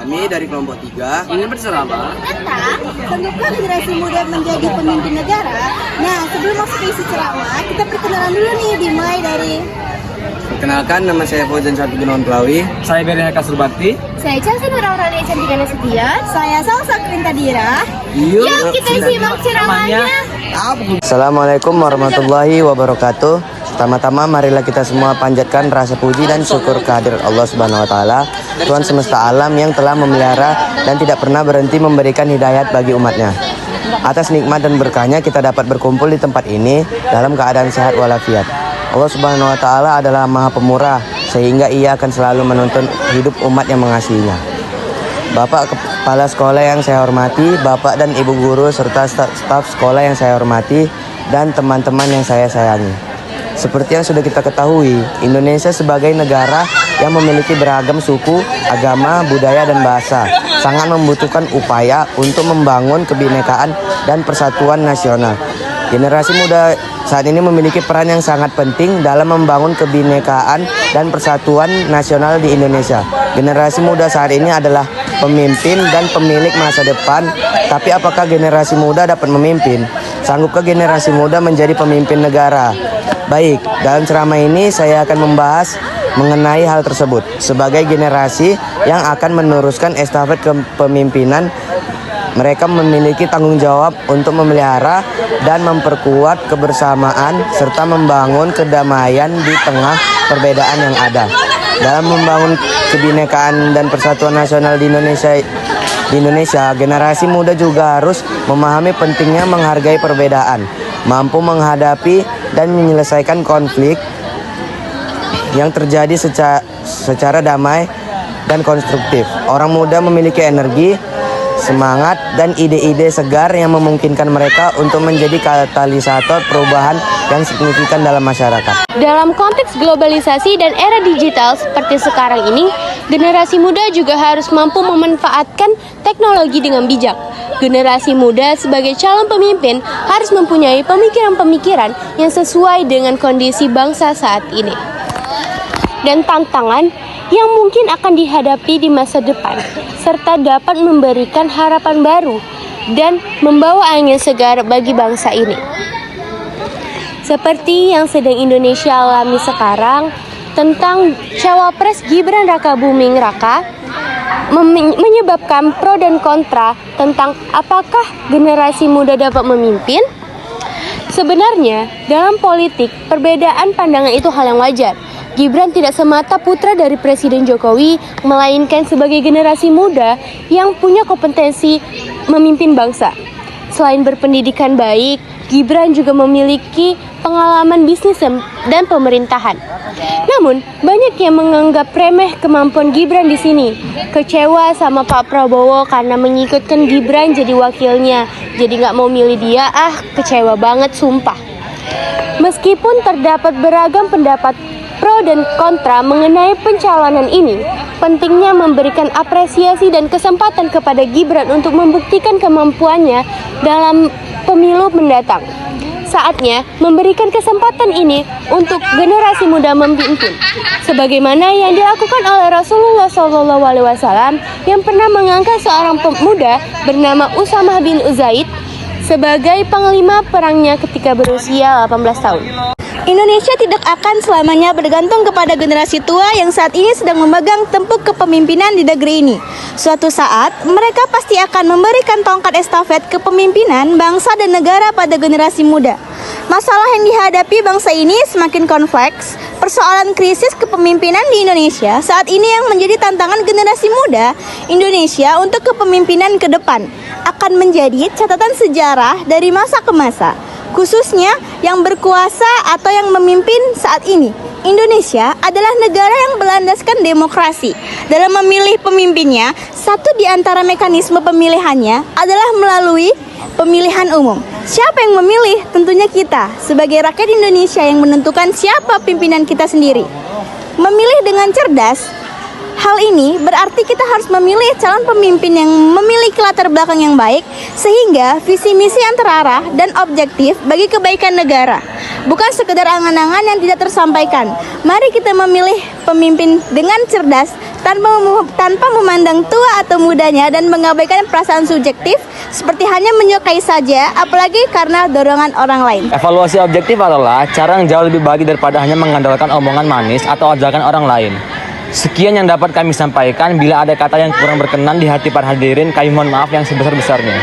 Kami dari kelompok 3 ingin berceramah tentang sanggupkah generasi muda menjadi pemimpin negara. Nah, sebelum masuk ke isi ceramah, kita perkenalan dulu nih, dimulai dari Perkenalkan, nama saya Fauzan Syafiq Gunawan Pelawi. Saya Beri Heka Surbakti. saya Chelsea Nurauralia Cantika Nasution, saya Salsa Krintadira. Yuk Kita simak ceramahnya. Assalamualaikum warahmatullahi wabarakatuh. Pertama-tama marilah kita semua panjatkan rasa puji dan syukur kehadirat Allah Subhanahu wa taala, Tuhan semesta alam yang telah memelihara dan tidak pernah berhenti memberikan hidayat bagi umatnya. Atas nikmat dan berkahnya kita dapat berkumpul di tempat ini dalam keadaan sehat walafiat. Allah Subhanahu wa taala adalah Maha Pemurah, sehingga Ia akan selalu menuntun hidup umat yang mengasihinya. Bapak Kepala Sekolah yang saya hormati, Bapak dan Ibu Guru serta staf sekolah yang saya hormati, dan teman-teman yang saya sayangi. Seperti yang sudah kita ketahui, Indonesia sebagai negara yang memiliki beragam suku, agama, budaya, dan bahasa sangat membutuhkan upaya untuk membangun kebinekaan dan persatuan nasional. Generasi muda saat ini memiliki peran yang sangat penting dalam membangun kebinekaan dan persatuan nasional di Indonesia. Generasi muda saat ini adalah pemimpin dan pemilik masa depan, tapi apakah generasi muda dapat memimpin? Sanggupkah generasi muda menjadi pemimpin negara? Baik, dalam ceramah ini saya akan membahas mengenai hal tersebut. Sebagai generasi yang akan meneruskan estafet kepemimpinan, mereka memiliki tanggung jawab untuk memelihara dan memperkuat kebersamaan serta membangun kedamaian di tengah perbedaan yang ada. Dalam membangun kebinekaan dan persatuan nasional di Indonesia, generasi muda juga harus memahami pentingnya menghargai perbedaan, mampu menghadapi dan menyelesaikan konflik yang terjadi secara damai dan konstruktif. Orang muda memiliki energi, semangat, dan ide-ide segar yang memungkinkan mereka untuk menjadi katalisator perubahan yang signifikan dalam masyarakat. Dalam konteks globalisasi dan era digital seperti sekarang ini, generasi muda juga harus mampu memanfaatkan teknologi dengan bijak. Generasi muda sebagai calon pemimpin harus mempunyai pemikiran-pemikiran yang sesuai dengan kondisi bangsa saat ini dan tantangan yang mungkin akan dihadapi di masa depan, serta dapat memberikan harapan baru dan membawa angin segar bagi bangsa ini. Seperti yang sedang Indonesia alami sekarang tentang Cawapres Gibran Rakabuming Raka, menyebabkan pro dan kontra tentang apakah generasi muda dapat memimpin. Sebenarnya dalam politik perbedaan pandangan itu hal yang wajar. Gibran tidak semata putra dari Presiden Jokowi, melainkan sebagai generasi muda yang punya kompetensi memimpin bangsa. Selain berpendidikan baik, Gibran juga memiliki pengalaman bisnis dan pemerintahan. Namun, banyak yang menganggap remeh kemampuan Gibran di sini. Kecewa sama Pak Prabowo karena mengikutkan Gibran jadi wakilnya. Jadi nggak mau milih dia, kecewa banget sumpah. Meskipun terdapat beragam pendapat pro dan kontra mengenai pencalonan ini, pentingnya memberikan apresiasi dan kesempatan kepada Gibran untuk membuktikan kemampuannya dalam pemilu mendatang. Saatnya memberikan kesempatan ini untuk generasi muda memimpin, sebagaimana yang dilakukan oleh Rasulullah SAW yang pernah mengangkat seorang pemuda bernama Usamah bin Uzaid sebagai panglima perangnya ketika berusia 18 tahun. Indonesia tidak akan selamanya bergantung kepada generasi tua yang saat ini sedang memegang tampuk kepemimpinan di negeri ini. Suatu saat, mereka pasti akan memberikan tongkat estafet kepemimpinan bangsa dan negara pada generasi muda. Masalah yang dihadapi bangsa ini semakin kompleks. Persoalan krisis kepemimpinan di Indonesia saat ini yang menjadi tantangan generasi muda Indonesia untuk kepemimpinan ke depan akan menjadi catatan sejarah dari masa ke masa, khususnya yang berkuasa atau yang memimpin saat ini. Indonesia adalah negara yang berlandaskan demokrasi. Dalam memilih pemimpinnya, satu di antara mekanisme pemilihannya adalah melalui pemilihan umum. Siapa yang memilih? Tentunya kita, sebagai rakyat Indonesia yang menentukan siapa pimpinan kita sendiri. Memilih dengan cerdas Hal ini berarti kita harus memilih calon pemimpin yang memiliki latar belakang yang baik sehingga visi misi yang terarah dan objektif bagi kebaikan negara. Bukan sekedar angan-angan yang tidak tersampaikan. Mari kita memilih pemimpin dengan cerdas tanpa memandang tua atau mudanya dan mengabaikan perasaan subjektif seperti hanya menyukai saja, apalagi karena dorongan orang lain. Evaluasi objektif adalah cara yang jauh lebih baik daripada hanya mengandalkan omongan manis atau ajakan orang lain. Sekian yang dapat kami sampaikan. Bila ada kata yang kurang berkenan di hati para hadirin, kami mohon maaf yang sebesar-besarnya.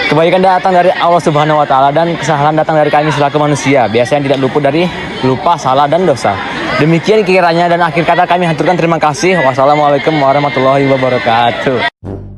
Kebaikan datang dari Allah Subhanahu wa Ta'ala dan kesalahan datang dari kami selaku manusia, biasanya tidak luput dari lupa, salah, dan dosa. Demikian kiranya dan akhir kata kami haturkan terima kasih. Wassalamualaikum warahmatullahi wabarakatuh.